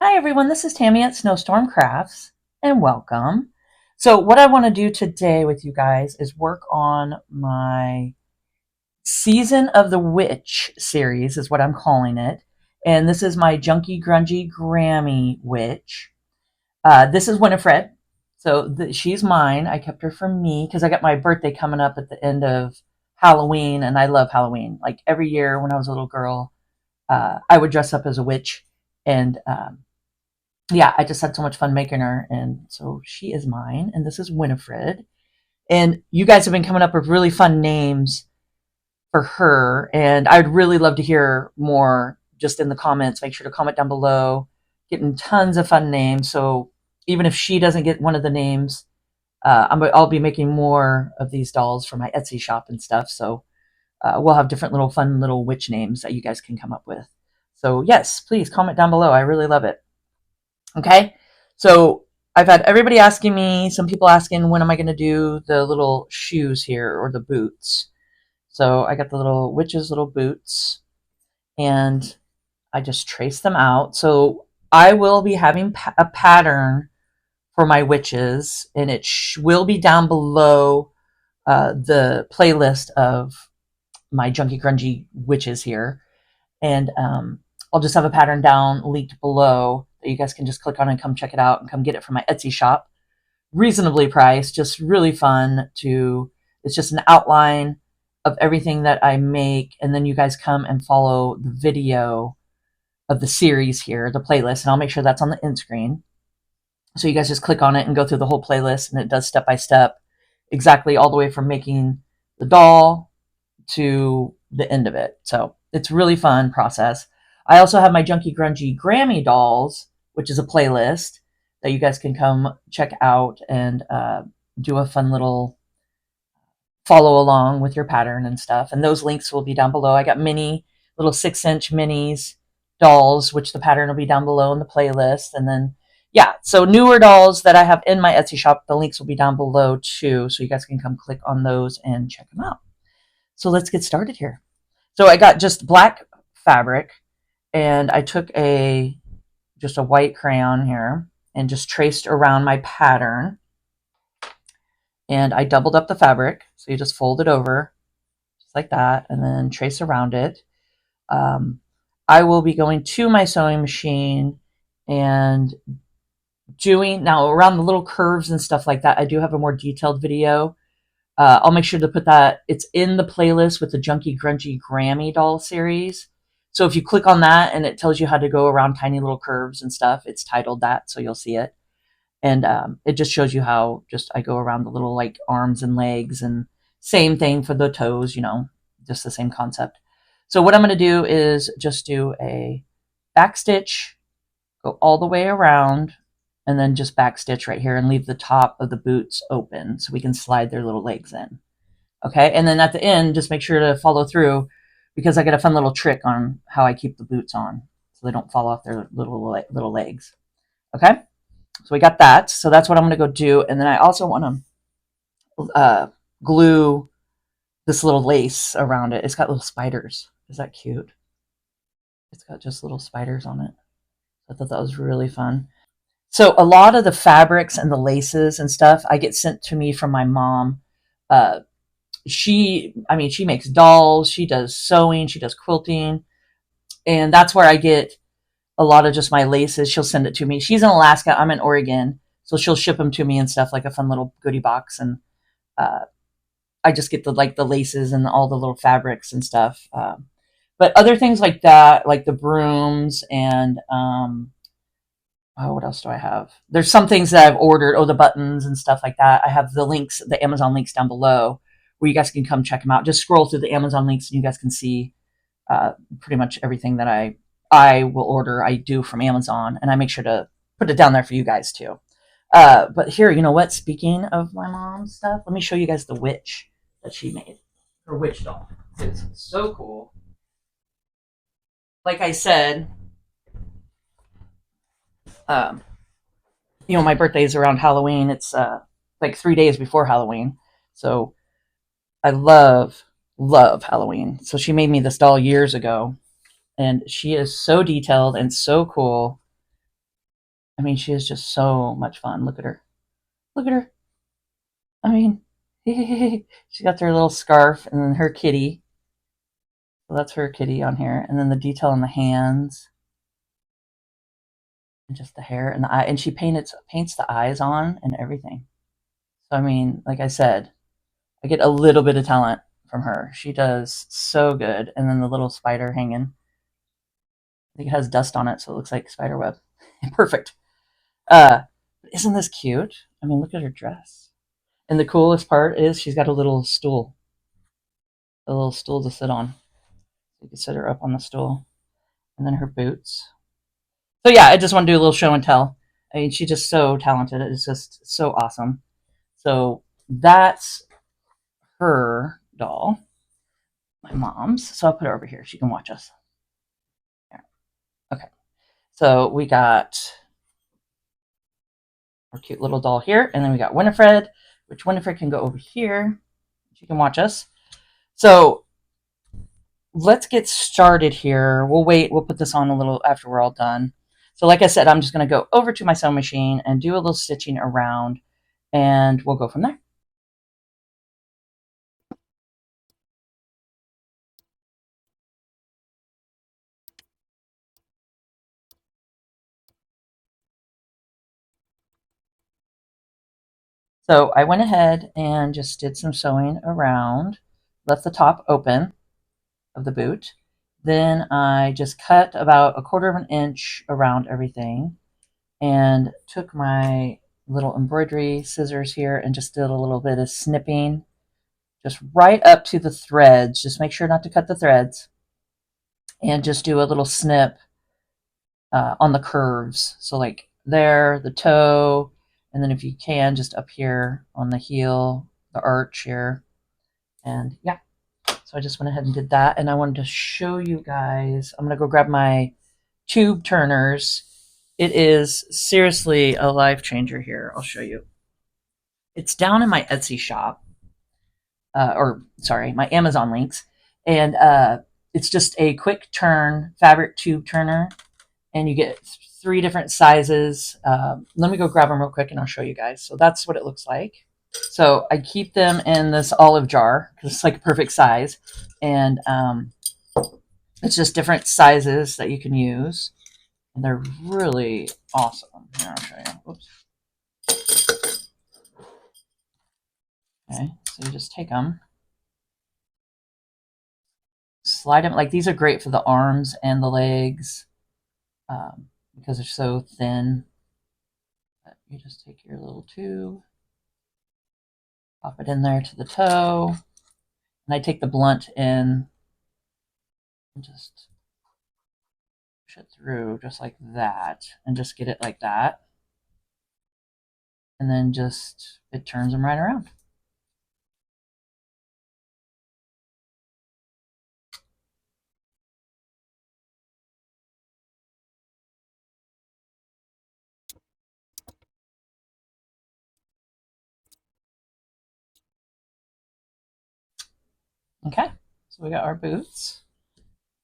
Hi everyone, this is Tammy at Snowstorm Crafts and welcome. So what I want to do today with you guys is work on my Season of the Witch series is what I'm calling it. And this is my Junky Grungy Grammy Witch. This is Winifred. So she's mine. I kept her for me because I got my birthday coming up at the end of Halloween and I love Halloween. Like every year when I was a little girl, I would dress up as a witch and yeah, I just had so much fun making her. And so she is mine. And this is Winifred. And you guys have been coming up with really fun names for her. And I'd really love to hear more just in the comments. Make sure to comment down below. Getting tons of fun names. So even if she doesn't get one of the names, I'll be making more of these dolls for my Etsy shop and stuff. So we'll have different little fun little witch names that you guys can come up with. So yes, please comment down below. I really love it. Okay. So I've had everybody asking me, some people asking, when am I going to do the little shoes here or the boots? So I got the little witch's little boots and I just traced them out. So I will be having a pattern for my witches and it will be down below the playlist of my Junky Grungy witches here. And I'll just have a pattern down linked below that you guys can just click on and come check it out and come get it from my Etsy shop. Reasonably priced, just really fun to, it's just an outline of everything that I make. And then you guys come and follow the video of the series here, the playlist, and I'll make sure that's on the end screen. So you guys just click on it and go through the whole playlist and it does step by step, exactly all the way from making the doll to the end of it. So it's really fun process. I also have my Junky Grungy Grammy dolls, which is a playlist that you guys can come check out and do a fun little follow along with your pattern and stuff. And those links will be down below. I got mini little 6-inch minis dolls, which the pattern will be down below in the playlist. And then yeah, so newer dolls that I have in my Etsy shop, the links will be down below too. So you guys can come click on those and check them out. So let's get started here. So I got just black fabric and I took just a white crayon here and just traced around my pattern. And I doubled up the fabric. So you just fold it over just like that and then trace around it. I will be going to my sewing machine and doing, now around the little curves and stuff like that, I do have a more detailed video. I'll make sure to put that. It's in the playlist with the Junky Grungy Grammy doll series. So if you click on that and it tells you how to go around tiny little curves and stuff, it's titled that, so you'll see it. And it just shows you how just I go around the little like arms and legs and same thing for the toes, just the same concept. So what I'm going to do is just do a back stitch, go all the way around, and then just back stitch right here and leave the top of the boots open so we can slide their little legs in. Okay, and then at the end, just make sure to follow through because I got a fun little trick on how I keep the boots on so they don't fall off their little legs. Okay, so we got that. So that's what I'm going to go do. And then I also want to glue this little lace around it. It's got little spiders. Is that cute? It's got just little spiders on it. I thought that was really fun. So a lot of the fabrics and the laces and stuff I get sent to me from my mom. She makes dolls, she does sewing, she does quilting, and that's where I get a lot of just my laces. She'll send it to me. She's in Alaska, I'm in Oregon, so she'll ship them to me and stuff like a fun little goodie box. And I just get the laces and all the little fabrics and stuff. But other things like that, like the brooms and what else do I have? There's some things that I've ordered. Oh, the buttons and stuff like that. I have the links, the Amazon links down below where you guys can come check them out. Just scroll through the Amazon links and you guys can see pretty much everything that I will order. I do from Amazon, and I make sure to put it down there for you guys too. But here, you know what? Speaking of my mom's stuff, let me show you guys the witch that she made. Her witch doll. It's so cool. Like I said, um, my birthday is around Halloween. It's like 3 days before Halloween. So I love Halloween. So she made me this doll years ago. And she is so detailed and so cool. I mean, she is just so much fun. Look at her. Look at her. I mean, she got her little scarf and then her kitty. So that's her kitty on here. And then the detail on the hands and just the hair and the eye. And she paints the eyes on and everything. So, I mean, like I said, I get a little bit of talent from her. She does so good. And then the little spider hanging. I think it has dust on it, so it looks like spider web. Perfect. Uh, isn't this cute? I mean, look at her dress. And the coolest part is she's got a little stool to sit on. So you can sit her up on the stool. And then her boots. So yeah, I just want to do a little show and tell. I mean, she's just so talented. It's just so awesome. So that's her doll, my mom's. So I'll put her over here. She can watch us. Okay. So we got our cute little doll here, and then we got Winifred, which Winifred can go over here. She can watch us. So let's get started here. We'll wait. We'll put this on a little after we're all done. So like I said, I'm just going to go over to my sewing machine and do a little stitching around, and we'll go from there. So I went ahead and just did some sewing around, left the top open of the boot. Then I just cut about 1/4 inch around everything and took my little embroidery scissors here and just did a little bit of snipping just right up to the threads. Just make sure not to cut the threads and just do a little snip on the curves. So like there, the toe, and then if you can, just up here on the heel, the arch here. And yeah, so I just went ahead and did that. And I wanted to show you guys, I'm going to go grab my tube turners. It is seriously a life changer here. I'll show you. It's down in my Etsy shop, or sorry, my Amazon links. And it's just a quick turn fabric tube turner. And you get 3 different sizes. Let me go grab them real quick and I'll show you guys. So that's what it looks like. So I keep them in this olive jar because it's like a perfect size. And it's just different sizes that you can use. And they're really awesome. Here, I'll show you. Oops. Okay, so you just take them, slide them. Like these are great for the arms and the legs because they're so thin. But you just take your little tube, pop it in there to the toe, and I take the blunt in and just push it through just like that, and just get it like that. And then just, it turns them right around. Okay, so we got our boots,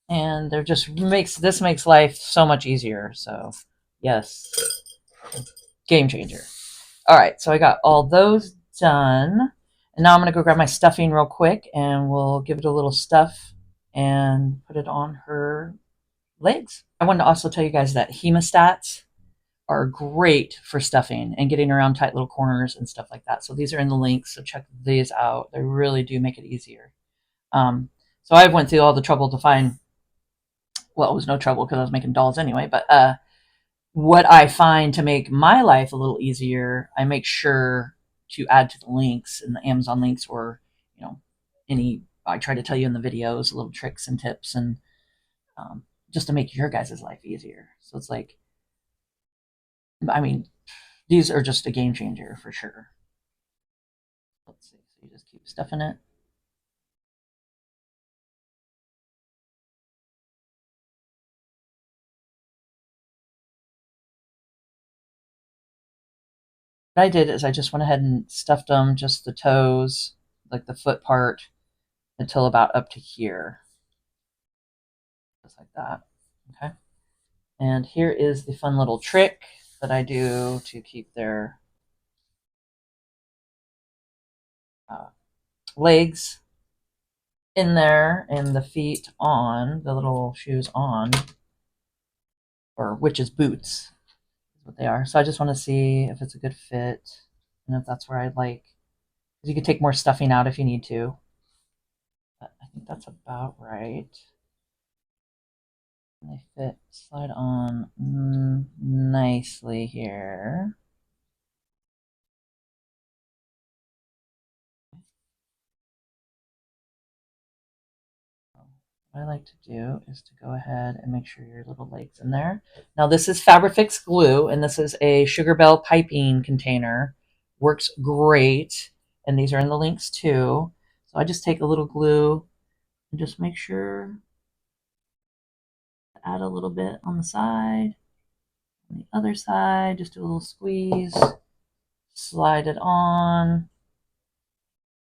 and they're just this makes life so much easier. So yes, game changer. All right, so I got all those done, and now I'm gonna go grab my stuffing real quick, and we'll give it a little stuff and put it on her legs. I wanted to also tell you guys that hemostats are great for stuffing and getting around tight little corners and stuff like that. So these are in the links, so check these out. They really do make it easier. So I went through all the trouble to find, well, it was no trouble because I was making dolls anyway, but what I find to make my life a little easier, I make sure to add to the links in the Amazon links, or, any, I try to tell you in the videos, little tricks and tips, and just to make your guys' life easier. So it's like, I mean, these are just a game changer for sure. Let's see. So you just keep stuffing it. What I did is I just went ahead and stuffed them, just the toes, like the foot part, until about up to here. Just like that. Okay. And here is the fun little trick. that I do to keep their legs in there and the feet on, the little shoes on, or witch's boots is what they are. So I just want to see if it's a good fit and if that's where I'd like. You could take more stuffing out if you need to. But I think that's about right. They fit, slide on nicely here. What I like to do is to go ahead and make sure your little leg's in there. Now this is Fabrifix glue, and this is a Sugar Bell piping container. Works great, and these are in the links too. So I just take a little glue and just make sure to add a little bit on the side. On the other side, just do a little squeeze, slide it on.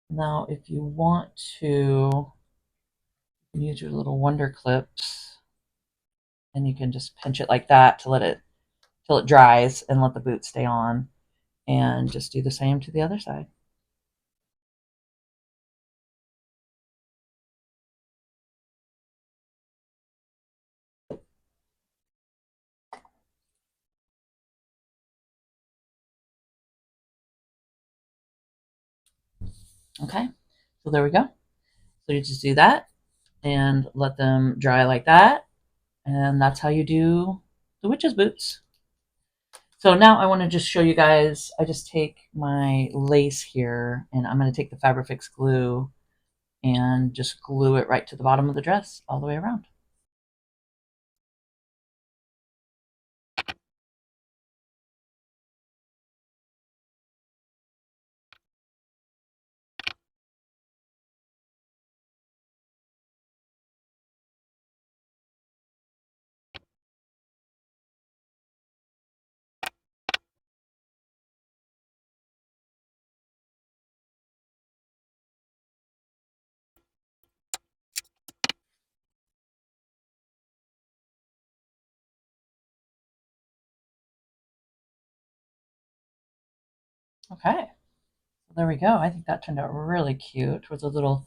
Now if you want to, use your little Wonder Clips, and you can just pinch it like that to let it till it dries and let the boot stay on, and just do the same to the other side. Okay, so there we go. So you just do that and let them dry like that, and that's how you do the witch's boots. So now I want to just show you guys, I just take my lace here and I'm going to take the Fabrifix glue and just glue it right to the bottom of the dress all the way around. Okay, so there we go. I think that turned out really cute with the little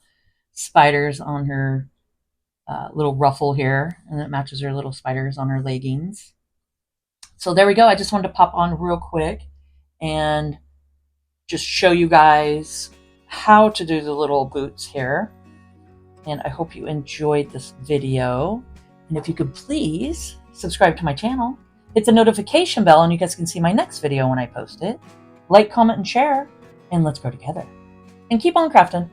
spiders on her little ruffle here, and it matches her little spiders on her leggings. So there we go. I just wanted to pop on real quick and just show you guys how to do the little boots here. And I hope you enjoyed this video. And if you could please subscribe to my channel, hit the notification bell, and you guys can see my next video when I post it. Like, comment, and share, and let's grow together. And keep on crafting.